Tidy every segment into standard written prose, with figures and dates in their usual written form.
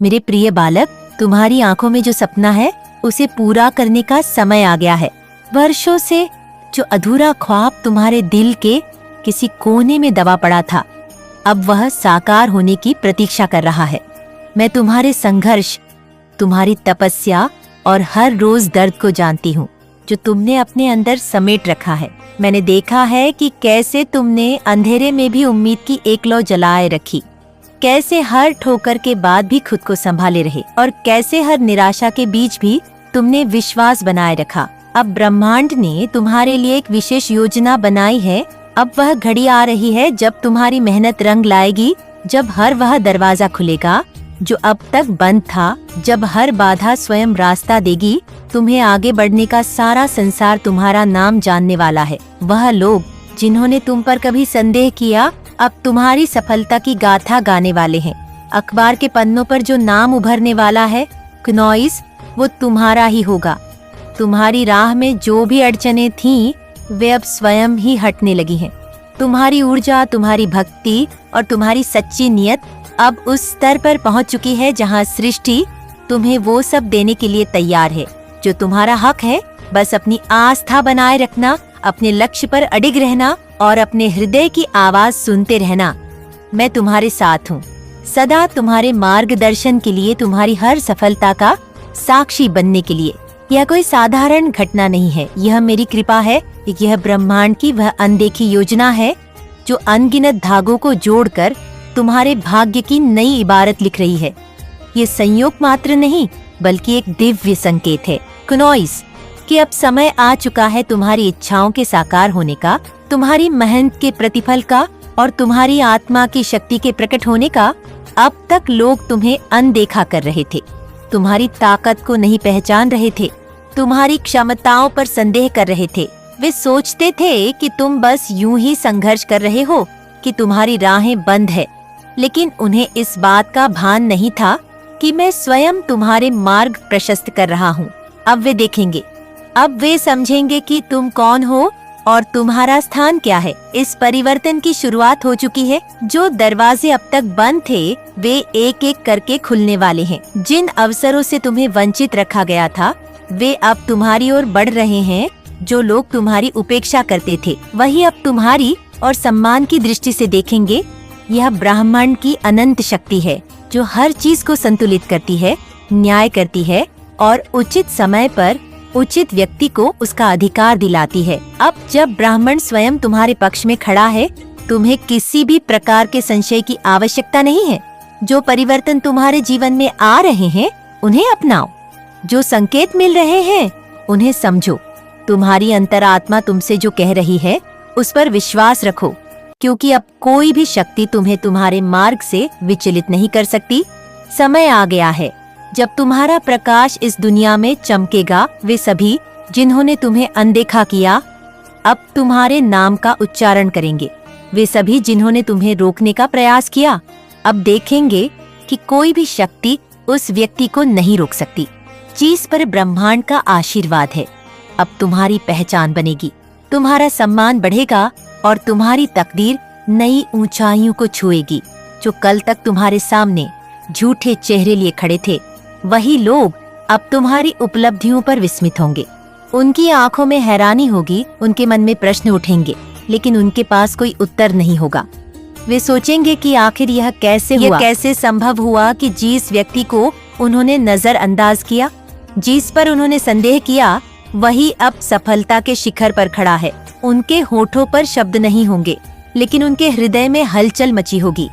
मेरे प्रिय बालक, तुम्हारी आंखों में जो सपना है उसे पूरा करने का समय आ गया है। वर्षों से जो अधूरा ख्वाब तुम्हारे दिल के किसी कोने में दबा पड़ा था, अब वह साकार होने की प्रतीक्षा कर रहा है। मैं तुम्हारे संघर्ष, तुम्हारी तपस्या और हर रोज दर्द को जानती हूँ जो तुमने अपने अंदर समेट रखा है। मैंने देखा है कि कैसे तुमने अंधेरे में भी उम्मीद की एक लौ जलाए रखी, कैसे हर ठोकर के बाद भी खुद को संभाले रहे और कैसे हर निराशा के बीच भी तुमने विश्वास बनाए रखा। अब ब्रह्मांड ने तुम्हारे लिए एक विशेष योजना बनाई है। अब वह घड़ी आ रही है जब तुम्हारी मेहनत रंग लाएगी, जब हर वह दरवाजा खुलेगा जो अब तक बंद था, जब हर बाधा स्वयं रास्ता देगी। तुम्हें आगे बढ़ने का सारा संसार तुम्हारा नाम जानने वाला है। वह लोग जिन्होंने तुम पर कभी संदेह किया, अब तुम्हारी सफलता की गाथा गाने वाले हैं। अखबार के पन्नों पर जो नाम उभरने वाला है क्नौइस, वो तुम्हारा ही होगा। तुम्हारी राह में जो भी अड़चने थीं, वे अब स्वयं ही हटने लगी हैं। तुम्हारी ऊर्जा, तुम्हारी भक्ति और तुम्हारी सच्ची नियत अब उस स्तर पर पहुंच चुकी है जहां सृष्टि तुम्हें वो सब देने के लिए तैयार है जो तुम्हारा हक है। बस अपनी आस्था बनाए रखना, अपने लक्ष्य पर अडिग रहना और अपने हृदय की आवाज सुनते रहना। मैं तुम्हारे साथ हूँ, सदा तुम्हारे मार्गदर्शन के लिए, तुम्हारी हर सफलता का साक्षी बनने के लिए। यह कोई साधारण घटना नहीं है, यह मेरी कृपा है। यह ब्रह्मांड की वह अनदेखी योजना है जो अनगिनत धागों को जोड़कर तुम्हारे भाग्य की नई इबारत लिख रही है। ये संयोग मात्र नहीं, बल्कि एक दिव्य संकेत है क्नौइस, कि अब समय आ चुका है तुम्हारी इच्छाओं के साकार होने का, तुम्हारी मेहनत के प्रतिफल का और तुम्हारी आत्मा की शक्ति के प्रकट होने का। अब तक लोग तुम्हें अनदेखा कर रहे थे, तुम्हारी ताकत को नहीं पहचान रहे थे, तुम्हारी क्षमताओं पर संदेह कर रहे थे। वे सोचते थे कि तुम बस यूं ही संघर्ष कर रहे हो, कि तुम्हारी राहें बंद है। लेकिन उन्हें इस बात का भान नहीं था कि मैं स्वयं तुम्हारे मार्ग प्रशस्त कर रहा हूँ। अब वे देखेंगे, अब वे समझेंगे कि तुम कौन हो और तुम्हारा स्थान क्या है। इस परिवर्तन की शुरुआत हो चुकी है। जो दरवाजे अब तक बंद थे, वे एक एक करके खुलने वाले हैं। जिन अवसरों से तुम्हें वंचित रखा गया था, वे अब तुम्हारी ओर बढ़ रहे हैं। जो लोग तुम्हारी उपेक्षा करते थे, वही अब तुम्हारी और सम्मान की दृष्टि से देखेंगे। यह ब्रह्मांड की अनंत शक्ति है जो हर चीज को संतुलित करती है, न्याय करती है और उचित समय पर उचित व्यक्ति को उसका अधिकार दिलाती है। अब जब ब्राह्मण स्वयं तुम्हारे पक्ष में खड़ा है, तुम्हें किसी भी प्रकार के संशय की आवश्यकता नहीं है। जो परिवर्तन तुम्हारे जीवन में आ रहे हैं, उन्हें अपनाओ। जो संकेत मिल रहे हैं, उन्हें समझो। तुम्हारी अंतरात्मा तुमसे जो कह रही है, उस पर विश्वास रखो, क्योंकि अब कोई भी शक्ति तुम्हें तुम्हारे मार्ग से विचलित नहीं कर सकती। समय आ गया है जब तुम्हारा प्रकाश इस दुनिया में चमकेगा। वे सभी जिन्होंने तुम्हें अनदेखा किया, अब तुम्हारे नाम का उच्चारण करेंगे। वे सभी जिन्होंने तुम्हें रोकने का प्रयास किया, अब देखेंगे कि कोई भी शक्ति उस व्यक्ति को नहीं रोक सकती, जिस पर ब्रह्मांड का आशीर्वाद है। अब तुम्हारी पहचान बनेगी, तुम्हारा सम्मान बढ़ेगा और तुम्हारी तकदीर नई ऊंचाइयों को छुएगी। जो कल तक तुम्हारे सामने झूठे चेहरे लिए खड़े थे, वही लोग अब तुम्हारी उपलब्धियों पर विस्मित होंगे। उनकी आंखों में हैरानी होगी, उनके मन में प्रश्न उठेंगे, लेकिन उनके पास कोई उत्तर नहीं होगा। वे सोचेंगे कि आखिर यह कैसे हुआ? यह कैसे संभव हुआ कि जिस व्यक्ति को उन्होंने नजरअंदाज किया, जिस पर उन्होंने संदेह किया, वही अब सफलता के शिखर पर खड़ा है। उनके होठों पर शब्द नहीं होंगे, लेकिन उनके हृदय में हलचल मची होगी।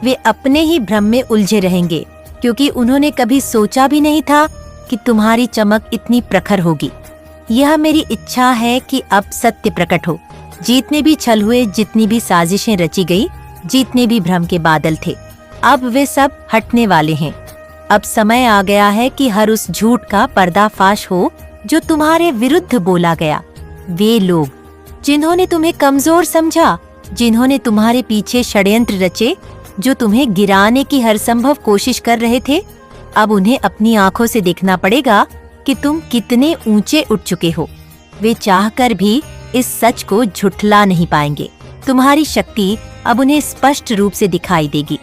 वे अपने ही भ्रम में उलझे रहेंगे, क्योंकि उन्होंने कभी सोचा भी नहीं था कि तुम्हारी चमक इतनी प्रखर होगी। यह मेरी इच्छा है कि अब सत्य प्रकट हो। जितने भी छल हुए, जितनी भी साजिशें रची गई, जितने भी भ्रम के बादल थे, अब वे सब हटने वाले हैं। अब समय आ गया है कि हर उस झूठ का पर्दाफाश हो जो तुम्हारे विरुद्ध बोला गया। वे लोग जिन्होंने तुम्हें कमजोर समझा, जिन्होंने तुम्हारे पीछे षड्यंत्र रचे, जो तुम्हें गिराने की हर संभव कोशिश कर रहे थे, अब उन्हें अपनी आंखों से देखना पड़ेगा कि तुम कितने ऊंचे उठ चुके हो। वे चाहकर भी इस सच को झुठला नहीं पाएंगे। तुम्हारी शक्ति अब उन्हें स्पष्ट रूप से दिखाई देगी।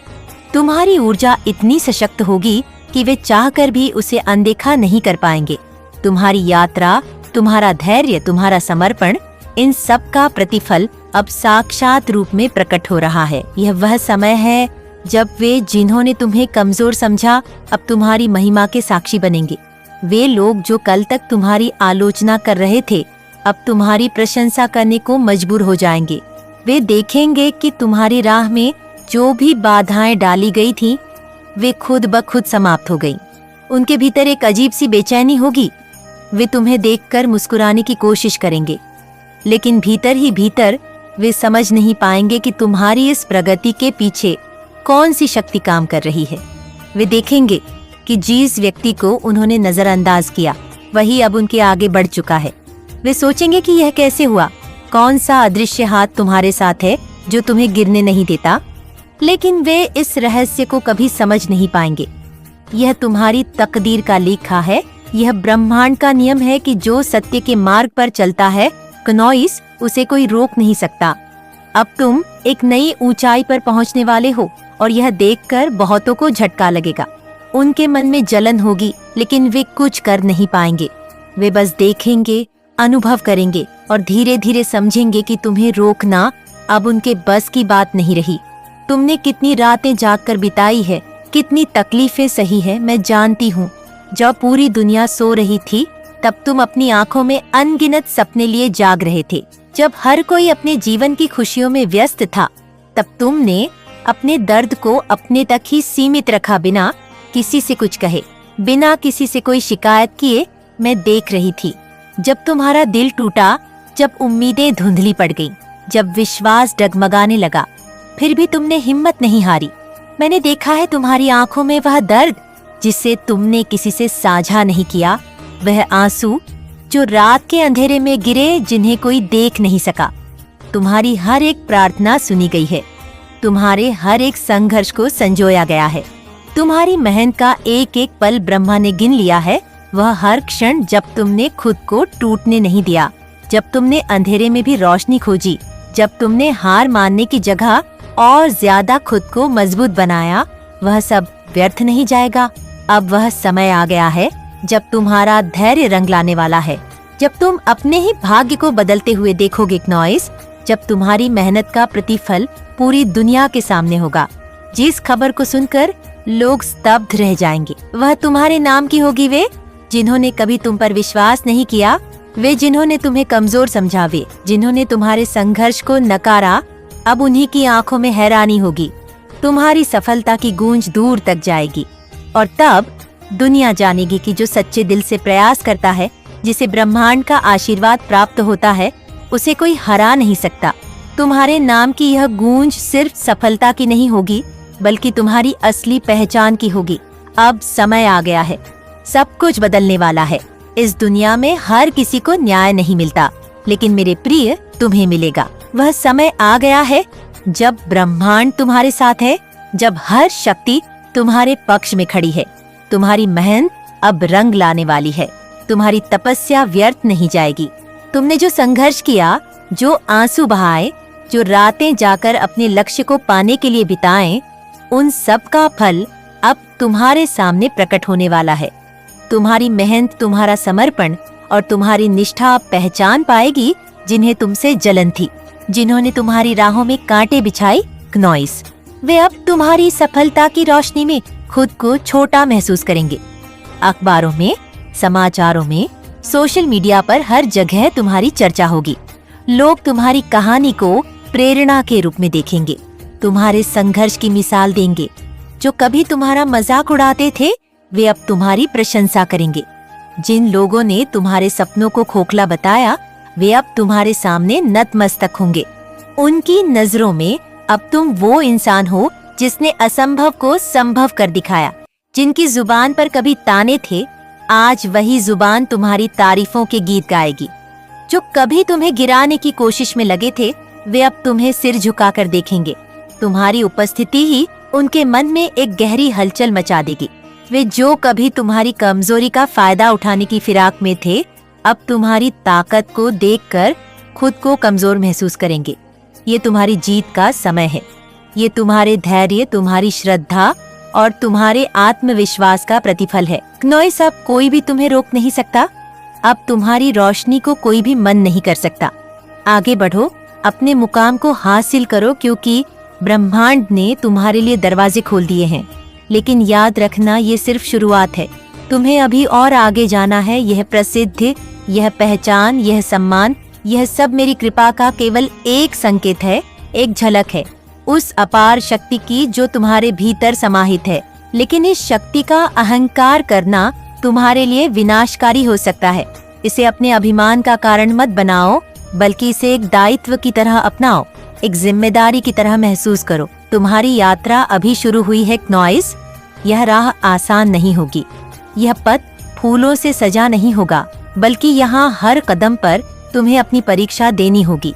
तुम्हारी ऊर्जा इतनी सशक्त होगी कि वे चाहकर भी उसे अनदेखा नहीं कर पाएंगे। तुम्हारी यात्रा, तुम्हारा धैर्य, तुम्हारा समर्पण, इन सब का प्रतिफल अब साक्षात रूप में प्रकट हो रहा है। यह वह समय है जब वे जिन्होंने तुम्हें कमजोर समझा अब तुम्हारी महिमा के साक्षी बनेंगे। वे लोग जो कल तक तुम्हारी आलोचना कर रहे थे अब तुम्हारी प्रशंसा करने को मजबूर हो जाएंगे। वे देखेंगे कि तुम्हारी राह में जो भी बाधाएं डाली गई थीं, वे खुद ब खुद समाप्त हो गईं। उनके भीतर एक अजीब सी बेचैनी होगी। वे तुम्हें देखकर मुस्कुराने की कोशिश करेंगे, लेकिन भीतर ही भीतर वे समझ नहीं पाएंगे कि तुम्हारी इस प्रगति के पीछे कौन सी शक्ति काम कर रही है। वे देखेंगे कि जिस व्यक्ति को उन्होंने नजरअंदाज किया वही अब उनके आगे बढ़ चुका है। वे सोचेंगे कि यह कैसे हुआ, कौन सा अदृश्य हाथ तुम्हारे साथ है जो तुम्हें गिरने नहीं देता। लेकिन वे इस रहस्य को कभी समझ नहीं पाएंगे। यह तुम्हारी तकदीर का लेखा है। यह ब्रह्मांड का नियम है कि जो सत्य के मार्ग पर चलता है क्नोइस, उसे कोई रोक नहीं सकता। अब तुम एक नई ऊंचाई पर पहुंचने वाले हो और यह देखकर बहुतों को झटका लगेगा। उनके मन में जलन होगी, लेकिन वे कुछ कर नहीं पाएंगे। वे बस देखेंगे, अनुभव करेंगे और धीरे धीरे समझेंगे कि तुम्हें रोकना अब उनके बस की बात नहीं रही। तुमने कितनी रातें जागकर बिताई है, कितनी तकलीफें सही है, मैं जानती हूँ। जब पूरी दुनिया सो रही थी तब तुम अपनी आंखों में अनगिनत सपने लिए जाग रहे थे। जब हर कोई अपने जीवन की खुशियों में व्यस्त था तब तुमने अपने दर्द को अपने तक ही सीमित रखा, बिना किसी से कुछ कहे, बिना किसी से कोई शिकायत किए। मैं देख रही थी जब तुम्हारा दिल टूटा, जब उम्मीदें धुंधली पड़ गईं, जब विश्वास डगमगाने लगा, फिर भी तुमने हिम्मत नहीं हारी। मैंने देखा है तुम्हारी आंखों में वह दर्द जिसे तुमने किसी से साझा नहीं किया, वह आंसू जो रात के अंधेरे में गिरे, जिन्हें कोई देख नहीं सका। तुम्हारी हर एक प्रार्थना सुनी गई है, तुम्हारे हर एक संघर्ष को संजोया गया है। तुम्हारी मेहनत का एक एक पल ब्रह्मा ने गिन लिया है। वह हर क्षण जब तुमने खुद को टूटने नहीं दिया, जब तुमने अंधेरे में भी रोशनी खोजी, जब तुमने हार मानने की जगह और ज्यादा खुद को मजबूत बनाया, वह सब व्यर्थ नहीं जाएगा। अब वह समय आ गया है जब तुम्हारा धैर्य रंग लाने वाला है, जब तुम अपने ही भाग्य को बदलते हुए देखोगे क्नोइस, जब तुम्हारी मेहनत का प्रतिफल पूरी दुनिया के सामने होगा। जिस खबर को सुनकर लोग स्तब्ध रह जाएंगे वह तुम्हारे नाम की होगी। वे जिन्होंने कभी तुम पर विश्वास नहीं किया, वे जिन्होंने तुम्हें कमजोर समझा, वे जिन्होंने तुम्हारे संघर्ष को नकारा, अब उन्हीं की आंखों में हैरानी होगी। तुम्हारी सफलता की गूंज दूर तक जाएगी और तब दुनिया जानेगी कि जो सच्चे दिल से प्रयास करता है, जिसे ब्रह्मांड का आशीर्वाद प्राप्त होता है, उसे कोई हरा नहीं सकता। तुम्हारे नाम की यह गूंज सिर्फ सफलता की नहीं होगी, बल्कि तुम्हारी असली पहचान की होगी। अब समय आ गया है, सब कुछ बदलने वाला है। इस दुनिया में हर किसी को न्याय नहीं मिलता, लेकिन मेरे प्रिय, तुम्हें मिलेगा। वह समय आ गया है जब ब्रह्मांड तुम्हारे साथ है, जब हर शक्ति तुम्हारे पक्ष में खड़ी है। तुम्हारी मेहनत अब रंग लाने वाली है, तुम्हारी तपस्या व्यर्थ नहीं जाएगी। तुमने जो संघर्ष किया, जो आंसू बहाए, जो रातें जाकर अपने लक्ष्य को पाने के लिए बिताएं, उन सब का फल अब तुम्हारे सामने प्रकट होने वाला है। तुम्हारी मेहनत, तुम्हारा समर्पण और तुम्हारी निष्ठा पहचान पाएगी जिन्हें तुमसे जलन थी, जिन्होंने तुम्हारी राहों में कांटे बिछाई क्नोइस। वे अब तुम्हारी सफलता की रोशनी में खुद को छोटा महसूस करेंगे। अखबारों में, समाचारों में, सोशल मीडिया पर हर जगह तुम्हारी चर्चा होगी। लोग तुम्हारी कहानी को प्रेरणा के रूप में देखेंगे, तुम्हारे संघर्ष की मिसाल देंगे। जो कभी तुम्हारा मजाक उड़ाते थे, वे अब तुम्हारी प्रशंसा करेंगे। जिन लोगों ने तुम्हारे सपनों को खोखला बताया, वे अब तुम्हारे सामने नतमस्तक होंगे। उनकी नजरों में अब तुम वो इंसान हो जिसने असंभव को संभव कर दिखाया। जिनकी जुबान पर कभी ताने थे, आज वही जुबान तुम्हारी तारीफों के गीत गाएगी। जो कभी तुम्हें गिराने की कोशिश में लगे थे, वे अब तुम्हें सिर झुकाकर देखेंगे। तुम्हारी उपस्थिति ही उनके मन में एक गहरी हलचल मचा देगी। वे जो कभी तुम्हारी कमजोरी का फायदा उठाने की फिराक में थे, अब तुम्हारी ताकत को देखकर खुद को कमजोर महसूस करेंगे। ये तुम्हारी जीत का समय है। ये तुम्हारे धैर्य, तुम्हारी श्रद्धा और तुम्हारे आत्मविश्वास का प्रतिफल है। क्नोइस, अब कोई भी तुम्हें रोक नहीं सकता। अब तुम्हारी रोशनी को कोई भी मंद नहीं कर सकता। आगे बढ़ो, अपने मुकाम को हासिल करो, क्योंकि ब्रह्मांड ने तुम्हारे लिए दरवाजे खोल दिए हैं। लेकिन याद रखना, ये सिर्फ शुरुआत है। तुम्हें अभी और आगे जाना है। यह प्रसिद्धि, यह पहचान, यह सम्मान, यह सब मेरी कृपा का केवल एक संकेत है, एक झलक है उस अपार शक्ति की जो तुम्हारे भीतर समाहित है। लेकिन इस शक्ति का अहंकार करना तुम्हारे लिए विनाशकारी हो सकता है। इसे अपने अभिमान का कारण मत बनाओ, बल्कि इसे एक दायित्व की तरह अपनाओ, एक जिम्मेदारी की तरह महसूस करो। तुम्हारी यात्रा अभी शुरू हुई है क्नोइस। यह राह आसान नहीं होगी। यह पथ फूलों से सजा नहीं होगा, बल्कि यहाँ हर कदम पर तुम्हें अपनी परीक्षा देनी होगी।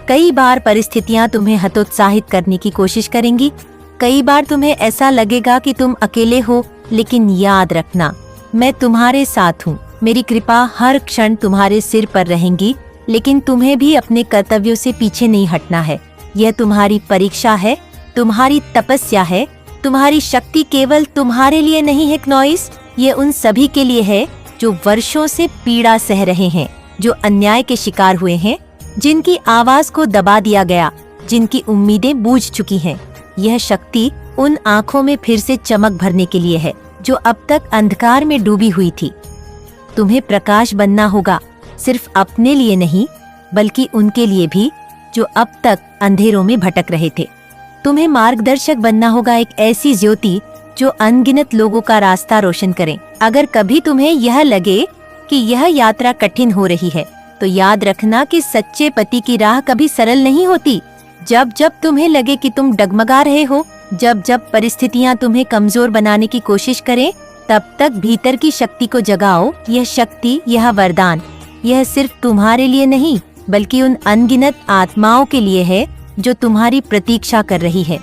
कई बार परिस्थितियाँ तुम्हें हतोत्साहित करने की कोशिश करेंगी। कई बार तुम्हें ऐसा लगेगा कि तुम अकेले हो, लेकिन याद रखना, मैं तुम्हारे साथ हूँ। मेरी कृपा हर क्षण तुम्हारे सिर पर रहेंगी, लेकिन तुम्हें भी अपने कर्तव्यों से पीछे नहीं हटना है। यह तुम्हारी परीक्षा है, तुम्हारी तपस्या है। तुम्हारी शक्ति केवल तुम्हारे लिए नहीं है क्नोइस, ये उन सभी के लिए है जो वर्षों से पीड़ा सह रहे हैं, जो अन्याय के शिकार हुए हैं, जिनकी आवाज को दबा दिया गया, जिनकी उम्मीदें बूझ चुकी हैं। यह शक्ति उन आंखों में फिर से चमक भरने के लिए है जो अब तक अंधकार में डूबी हुई थी। तुम्हें प्रकाश बनना होगा, सिर्फ अपने लिए नहीं, बल्कि उनके लिए भी जो अब तक अंधेरों में भटक रहे थे। तुम्हें मार्गदर्शक बनना होगा, एक ऐसी ज्योति जो अनगिनत लोगों का रास्ता रोशन करे। अगर कभी तुम्हें यह लगे कि यह यात्रा कठिन हो रही है, तो याद रखना कि सच्चे पति की राह कभी सरल नहीं होती। जब जब तुम्हें लगे कि तुम डगमगा रहे हो, जब जब परिस्थितियां तुम्हें कमजोर बनाने की कोशिश करें, तब तक भीतर की शक्ति को जगाओ। यह शक्ति, यह वरदान, यह सिर्फ तुम्हारे लिए नहीं, बल्कि उन अनगिनत आत्माओं के लिए है जो तुम्हारी प्रतीक्षा कर रही है।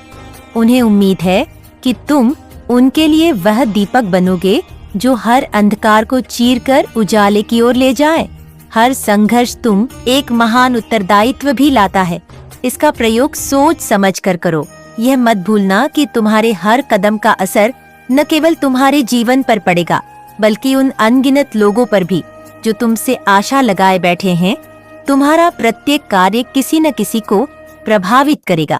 उन्हें उम्मीद है कि तुम उनके लिए वह दीपक बनोगे जो हर अंधकार को चीरकर उजाले की ओर ले जाए। हर संघर्ष तुम एक महान उत्तरदायित्व भी लाता है। इसका प्रयोग सोच समझ कर करो। यह मत भूलना कि तुम्हारे हर कदम का असर न केवल तुम्हारे जीवन पर पड़ेगा, बल्कि उन अनगिनत लोगों पर भी जो तुमसे आशा लगाए बैठे हैं। तुम्हारा प्रत्येक कार्य किसी न किसी को प्रभावित करेगा,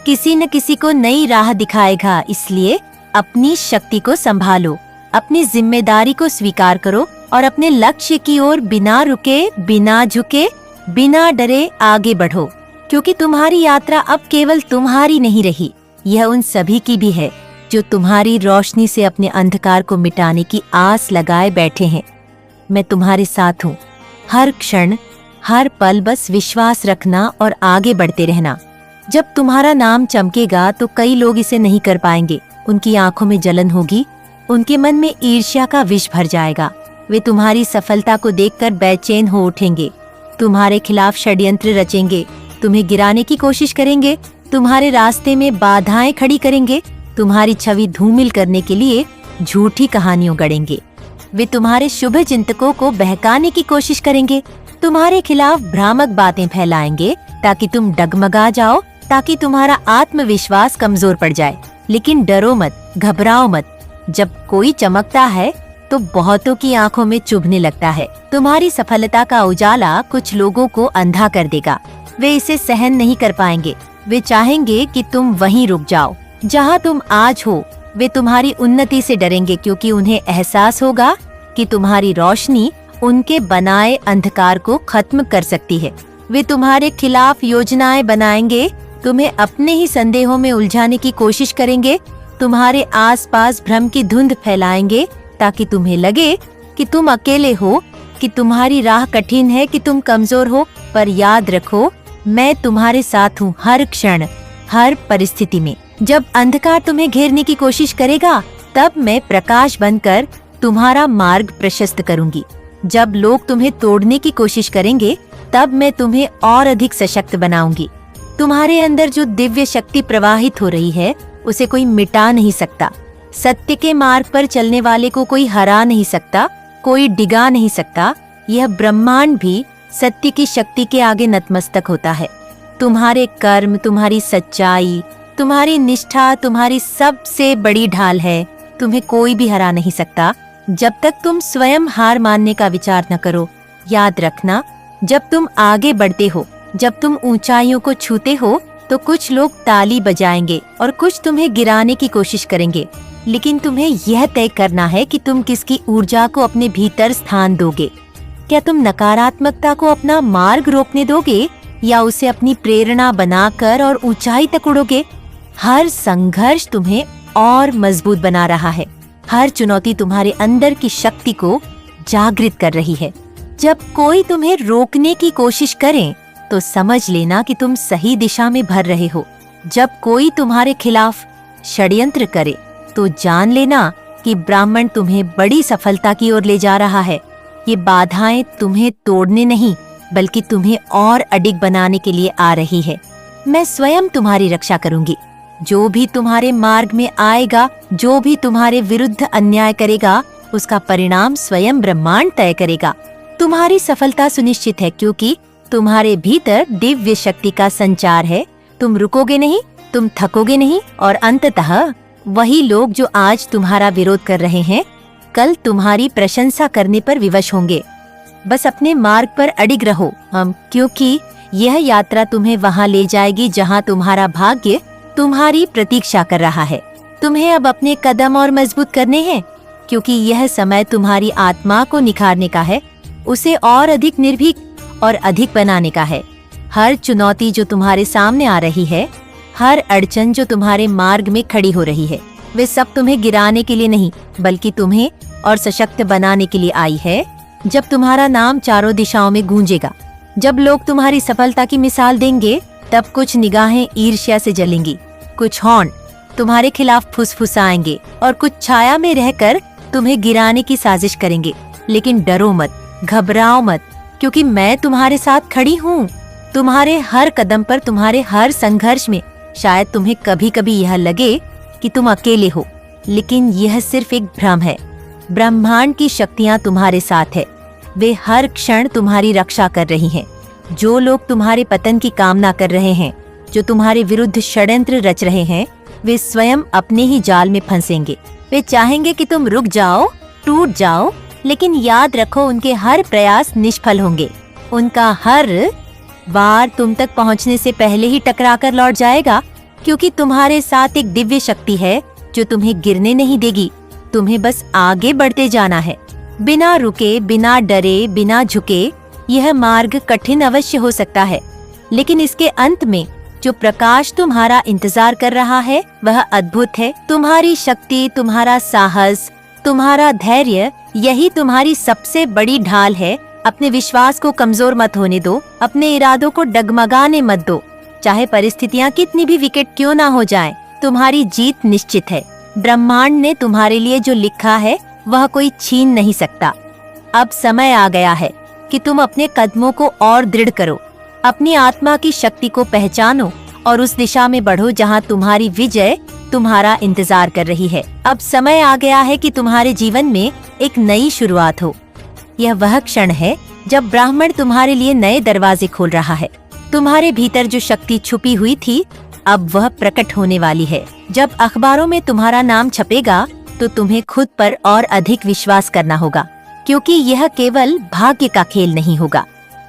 किसी न किसी को नई राह दिखाएगा। इसलिए अपनी शक्ति को संभालो, अपनी जिम्मेदारी को स्वीकार करो और अपने लक्ष्य की ओर बिना रुके, बिना झुके, बिना डरे आगे बढ़ो। क्योंकि तुम्हारी यात्रा अब केवल तुम्हारी नहीं रही, यह उन सभी की भी है जो तुम्हारी रोशनी से अपने अंधकार को मिटाने की आस लगाए बैठे हैं। मैं तुम्हारे साथ हूँ। हर क्षण, हर पल बस विश्वास रखना और आगे बढ़ते रहना। जब तुम्हारा नाम चमकेगा तो कई लोग इसे नहीं कर पाएंगे। उनकी आंखों में जलन होगी, उनके मन में ईर्ष्या का विष भर जाएगा। वे तुम्हारी सफलता को देखकर बेचैन हो उठेंगे, तुम्हारे खिलाफ षड्यंत्र रचेंगे, तुम्हें गिराने की कोशिश करेंगे, तुम्हारे रास्ते में बाधाएं खड़ी करेंगे, तुम्हारी छवि धूमिल करने के लिए झूठी कहानियों गढ़ेंगे। वे तुम्हारे शुभ चिंतकों को बहकाने की कोशिश करेंगे, तुम्हारे खिलाफ भ्रामक बातें फैलाएंगे ताकि तुम डगमगा जाओ, ताकि तुम्हारा आत्मविश्वास कमजोर पड़ जाए। लेकिन डरो मत, घबराओ मत। जब कोई चमकता है तो बहुतों की आंखों में चुभने लगता है। तुम्हारी सफलता का उजाला कुछ लोगों को अंधा कर देगा। वे इसे सहन नहीं कर पाएंगे। वे चाहेंगे कि तुम वहीं रुक जाओ जहां तुम आज हो। वे तुम्हारी उन्नति से डरेंगे, क्योंकि उन्हें एहसास होगा कि तुम्हारी रोशनी उनके बनाए अंधकार को खत्म कर सकती है। वे तुम्हारे खिलाफ योजनाएं बनाएंगे, तुम्हें अपने ही संदेहों में उलझाने की कोशिश करेंगे, तुम्हारे आसपास भ्रम की धुंध फैलाएंगे ताकि तुम्हें लगे कि तुम अकेले हो, कि तुम्हारी राह कठिन है, कि तुम कमजोर हो। पर याद रखो, मैं तुम्हारे साथ हूँ हर क्षण, हर परिस्थिति में। जब अंधकार तुम्हें घेरने की कोशिश करेगा, तब मैं प्रकाश बनकर तुम्हारा मार्ग प्रशस्त करूंगी। जब लोग तुम्हें तोड़ने की कोशिश करेंगे, तब मैं तुम्हें और अधिक सशक्त बनाऊंगी। तुम्हारे अंदर जो दिव्य शक्ति प्रवाहित हो रही है, उसे कोई मिटा नहीं सकता। सत्य के मार्ग पर चलने वाले को कोई हरा नहीं सकता, कोई डिगा नहीं सकता। यह ब्रह्मांड भी सत्य की शक्ति के आगे नतमस्तक होता है। तुम्हारे कर्म, तुम्हारी सच्चाई, तुम्हारी निष्ठा तुम्हारी सबसे बड़ी ढाल है। तुम्हें कोई भी हरा नहीं सकता जब तक तुम स्वयं हार मानने का विचार न करो। याद रखना, जब तुम आगे बढ़ते हो, जब तुम ऊंचाइयों को छूते हो, तो कुछ लोग ताली बजाएंगे और कुछ तुम्हें गिराने की कोशिश करेंगे, लेकिन तुम्हें यह तय करना है कि तुम किसकी ऊर्जा को अपने भीतर स्थान दोगे। क्या तुम नकारात्मकता को अपना मार्ग रोकने दोगे या उसे अपनी प्रेरणा बनाकर और ऊंचाई तक उड़ोगे? हर संघर्ष तुम्हें और मजबूत बना रहा है। हर चुनौती तुम्हारे अंदर की शक्ति को जागृत कर रही है। जब कोई तुम्हें रोकने की कोशिश करे तो समझ लेना कि तुम सही दिशा में भर रहे हो। जब कोई तुम्हारे खिलाफ षड्यंत्र करे तो जान लेना कि ब्राह्मण तुम्हें बड़ी सफलता की ओर ले जा रहा है। ये बाधाएं तुम्हें तोड़ने नहीं बल्कि तुम्हें और अडिग बनाने के लिए आ रही है। मैं स्वयं तुम्हारी रक्षा करूंगी। जो भी तुम्हारे मार्ग में आएगा, जो भी तुम्हारे विरुद्ध अन्याय करेगा, उसका परिणाम स्वयं ब्रह्मांड तय करेगा। तुम्हारी सफलता सुनिश्चित है क्योंकि तुम्हारे भीतर दिव्य शक्ति का संचार है। तुम रुकोगे नहीं, तुम थकोगे नहीं और अंततः वही लोग जो आज तुम्हारा विरोध कर रहे हैं, कल तुम्हारी प्रशंसा करने पर विवश होंगे। बस अपने मार्ग पर अडिग रहो क्योंकि यह यात्रा तुम्हें वहां ले जाएगी जहां तुम्हारा भाग्य तुम्हारी प्रतीक्षा कर रहा है। तुम्हें अब अपने कदम और मजबूत करने हैं क्योंकि यह समय तुम्हारी आत्मा को निखारने का है, उसे और अधिक निर्भीक और अधिक बनाने का है। हर चुनौती जो तुम्हारे सामने आ रही है, हर अड़चन जो तुम्हारे मार्ग में खड़ी हो रही है, वे सब तुम्हें गिराने के लिए नहीं बल्कि तुम्हें और सशक्त बनाने के लिए आई है। जब तुम्हारा नाम चारों दिशाओं में गूंजेगा, जब लोग तुम्हारी सफलता की मिसाल देंगे, तब कुछ निगाहें ईर्ष्या से जलेंगी, कुछ हॉर्न तुम्हारे खिलाफ फुसफुसाएंगे और कुछ छाया में रहकर तुम्हें गिराने की साजिश करेंगे। लेकिन डरो मत, घबराओ मत, क्योंकि मैं तुम्हारे साथ खड़ी हूँ। तुम्हारे हर कदम पर, तुम्हारे हर संघर्ष में शायद तुम्हें कभी कभी यह लगे कि तुम अकेले हो, लेकिन यह सिर्फ एक भ्रम है। ब्रह्मांड की शक्तियाँ तुम्हारे साथ है। वे हर क्षण तुम्हारी रक्षा कर रही हैं। जो लोग तुम्हारे पतन की कामना कर रहे हैं, जो तुम्हारे विरुद्ध षड्यंत्र रच रहे हैं, वे स्वयं अपने ही जाल में फंसेंगे। वे चाहेंगे कि तुम रुक जाओ, टूट जाओ, लेकिन याद रखो उनके हर प्रयास निष्फल होंगे। उनका हर वार तुम तक पहुंचने से पहले ही टकराकर लौट जाएगा, क्योंकि तुम्हारे साथ एक दिव्य शक्ति है जो तुम्हें गिरने नहीं देगी। तुम्हें बस आगे बढ़ते जाना है, बिना रुके, बिना डरे, बिना झुके। यह मार्ग कठिन अवश्य हो सकता है, लेकिन इसके अंत में जो प्रकाश तुम्हारा इंतजार कर रहा है वह अद्भुत है। तुम्हारी शक्ति, तुम्हारा साहस, तुम्हारा धैर्य, यही तुम्हारी सबसे बड़ी ढाल है। अपने विश्वास को कमजोर मत होने दो, अपने इरादों को डगमगाने मत दो। चाहे परिस्थितियाँ कितनी भी विकट क्यों ना हो जाएं, तुम्हारी जीत निश्चित है। ब्रह्मांड ने तुम्हारे लिए जो लिखा है वह कोई छीन नहीं सकता। अब समय आ गया है कि तुम अपने कदमों को और दृढ़ करो, अपनी आत्मा की शक्ति को पहचानो और उस दिशा में बढ़ो जहां तुम्हारी विजय तुम्हारा इंतजार कर रही है। अब समय आ गया है कि तुम्हारे जीवन में एक नई शुरुआत हो। यह वह क्षण है जब ब्राह्मण तुम्हारे लिए नए दरवाजे खोल रहा है। तुम्हारे भीतर जो शक्ति छुपी हुई थी, अब वह प्रकट होने वाली है। जब अखबारों में तुम्हारा नाम छपेगा तो तुम्हें खुद पर और अधिक विश्वास करना होगा, क्योंकि यह केवल भाग्य का खेल नहीं होगा।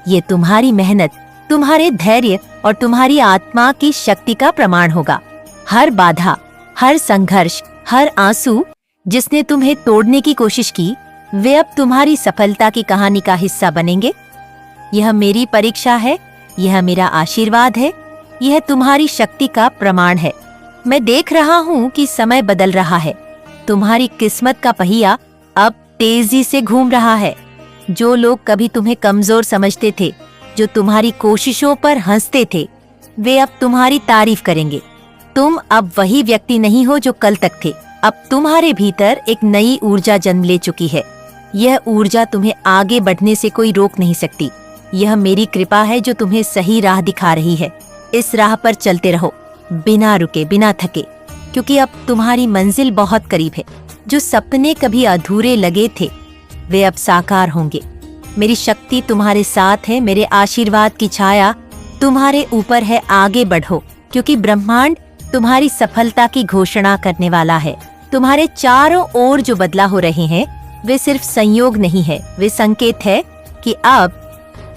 ये तुम्हारी मेहनत, तुम्हारे धैर्य और तुम्हारी आत्मा की शक्ति का प्रमाण होगा। हर बाधा, हर संघर्ष, हर आंसू जिसने तुम्हें तोड़ने की कोशिश की, वे अब तुम्हारी सफलता की कहानी का हिस्सा बनेंगे। यह मेरी परीक्षा है, यह मेरा आशीर्वाद है, यह तुम्हारी शक्ति का प्रमाण है। मैं देख रहा हूँ कि समय बदल रहा है। तुम्हारी किस्मत का पहिया अब तेजी से घूम रहा है। जो लोग कभी तुम्हें कमजोर समझते थे, जो तुम्हारी कोशिशों पर हंसते थे, वे अब तुम्हारी तारीफ करेंगे। तुम अब वही व्यक्ति नहीं हो जो कल तक थे। अब तुम्हारे भीतर एक नई ऊर्जा जन्म ले चुकी है। यह ऊर्जा तुम्हें आगे बढ़ने से कोई रोक नहीं सकती। यह मेरी कृपा है जो तुम्हें सही राह दिखा रही है। इस राह पर चलते रहो, बिना रुके, बिना थके, क्योंकि अब तुम्हारी मंजिल बहुत करीब है। जो सपने कभी अधूरे लगे थे, वे अब साकार होंगे। मेरी शक्ति तुम्हारे साथ है, मेरे आशीर्वाद की छाया तुम्हारे ऊपर है। आगे बढ़ो, क्योंकि ब्रह्मांड तुम्हारी सफलता की घोषणा करने वाला है। तुम्हारे चारों ओर जो बदलाव हो रहे हैं वे सिर्फ संयोग नहीं है, वे संकेत है कि अब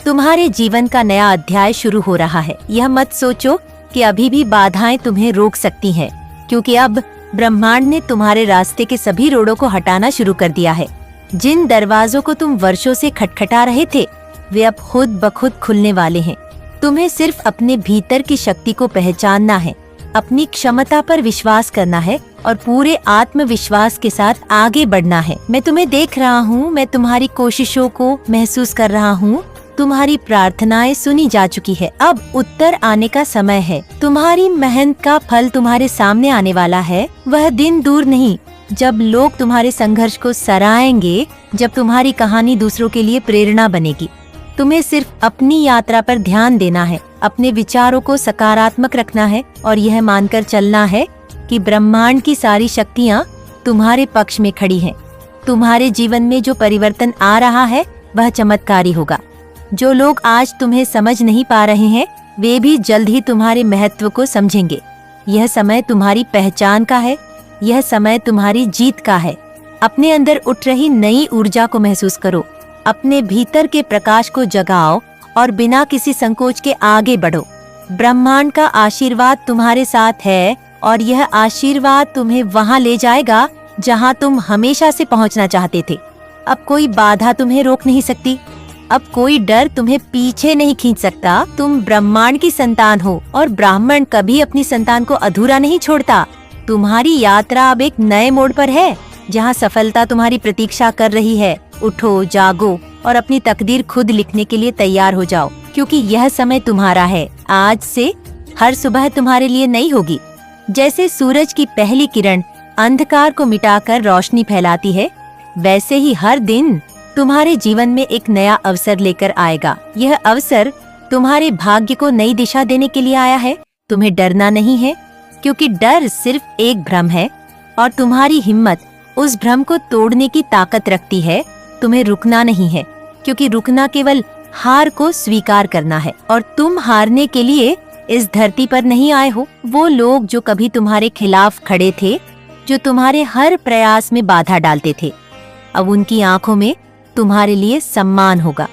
तुम्हारे जीवन का नया अध्याय शुरू हो रहा है। यह मत सोचो कि अभी भी बाधाएं तुम्हें रोक सकती हैं, क्योंकि अब ब्रह्मांड ने तुम्हारे रास्ते के सभी रोड़ों को हटाना शुरू कर दिया है। जिन दरवाजों को तुम वर्षों से खटखटा रहे थे वे अब खुद ब खुद खुलने वाले हैं। तुम्हें सिर्फ अपने भीतर की शक्ति को पहचानना है, अपनी क्षमता पर विश्वास करना है और पूरे आत्मविश्वास के साथ आगे बढ़ना है। मैं तुम्हें देख रहा हूँ, मैं तुम्हारी कोशिशों को महसूस कर रहा हूँ। तुम्हारी प्रार्थनाएं सुनी जा चुकी है, अब उत्तर आने का समय है। तुम्हारी मेहनत का फल तुम्हारे सामने आने वाला है। वह दिन दूर नहीं जब लोग तुम्हारे संघर्ष को सराहेंगे, जब तुम्हारी कहानी दूसरों के लिए प्रेरणा बनेगी। तुम्हें सिर्फ अपनी यात्रा पर ध्यान देना है, अपने विचारों को सकारात्मक रखना है और यह मानकर चलना है कि ब्रह्मांड की सारी शक्तियाँ तुम्हारे पक्ष में खड़ी हैं। तुम्हारे जीवन में जो परिवर्तन आ रहा है वह चमत्कारी होगा। जो लोग आज तुम्हें समझ नहीं पा रहे हैं वे भी जल्द ही तुम्हारे महत्व को समझेंगे। यह समय तुम्हारी पहचान का है, यह समय तुम्हारी जीत का है। अपने अंदर उठ रही नई ऊर्जा को महसूस करो, अपने भीतर के प्रकाश को जगाओ और बिना किसी संकोच के आगे बढ़ो। ब्रह्मांड का आशीर्वाद तुम्हारे साथ है और यह आशीर्वाद तुम्हें वहां ले जाएगा जहां तुम हमेशा से पहुंचना चाहते थे। अब कोई बाधा तुम्हें रोक नहीं सकती, अब कोई डर तुम्हें पीछे नहीं खींच सकता। तुम ब्रह्मांड की संतान हो और ब्राह्मण कभी अपनी संतान को अधूरा नहीं छोड़ता। तुम्हारी यात्रा अब एक नए मोड़ पर है जहां सफलता तुम्हारी प्रतीक्षा कर रही है। उठो, जागो और अपनी तकदीर खुद लिखने के लिए तैयार हो जाओ, क्योंकि यह समय तुम्हारा है। आज से हर सुबह तुम्हारे लिए नई होगी। जैसे सूरज की पहली किरण अंधकार को मिटाकर रोशनी फैलाती है, वैसे ही हर दिन तुम्हारे जीवन में एक नया अवसर लेकर आएगा। यह अवसर तुम्हारे भाग्य को नई दिशा देने के लिए आया है। तुम्हें डरना नहीं है, क्योंकि डर सिर्फ एक भ्रम है और तुम्हारी हिम्मत उस भ्रम को तोड़ने की ताकत रखती है। तुम्हें रुकना नहीं है, क्योंकि रुकना केवल हार को स्वीकार करना है और तुम हारने के लिए इस धरती पर नहीं आए हो। वो लोग जो कभी तुम्हारे खिलाफ खड़े थे, जो तुम्हारे हर प्रयास में बाधा डालते थे, अब उनकी आंखों में तुम्हारे लिए सम्मान होगा।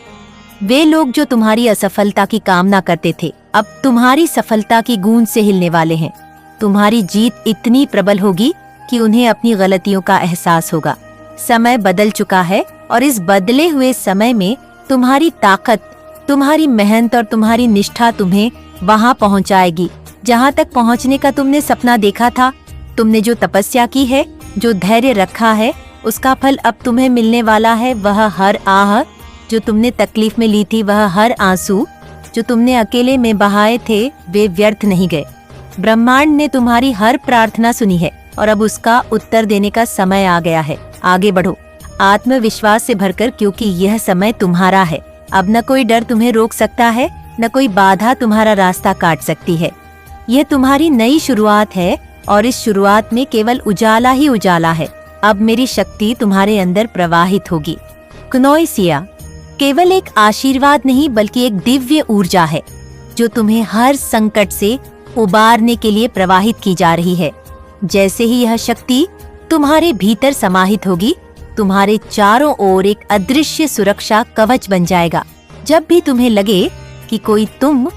वे लोग जो तुम्हारी असफलता की कामना करते थे, अब तुम्हारी सफलता की गूंज से हिलने वाले हैं। तुम्हारी जीत इतनी प्रबल होगी कि उन्हें अपनी गलतियों का एहसास होगा। समय बदल चुका है और इस बदले हुए समय में तुम्हारी ताकत, तुम्हारी मेहनत और तुम्हारी निष्ठा तुम्हें वहां पहुंचाएगी जहां तक पहुंचने का तुमने सपना देखा था। तुमने जो तपस्या की है, जो धैर्य रखा है, उसका फल अब तुम्हें मिलने वाला है। वह हर आह जो तुमने तकलीफ में ली थी, वह हर आंसू जो तुमने अकेले में बहाए थे, वे व्यर्थ नहीं गए। ब्रह्मांड ने तुम्हारी हर प्रार्थना सुनी है और अब उसका उत्तर देने का समय आ गया है। आगे बढ़ो आत्मविश्वास से भरकर, क्योंकि यह समय तुम्हारा है। अब न कोई डर तुम्हें रोक सकता है, न कोई बाधा तुम्हारा रास्ता काट सकती है। यह तुम्हारी नई शुरुआत है और इस शुरुआत में केवल उजाला ही उजाला है। अब मेरी शक्ति तुम्हारे अंदर प्रवाहित होगी। क्नोइसिया केवल एक आशीर्वाद नहीं, बल्कि एक दिव्य ऊर्जा है जो तुम्हें हर संकट से उबारने के लिए प्रवाहित की जा रही है। जैसे ही यह शक्ति तुम्हारे भीतर समाहित होगी, तुम्हारे चारों ओर एक अदृश्य सुरक्षा कवच बन जाएगा। जब भी तुम्हें लगे कि कोई तुम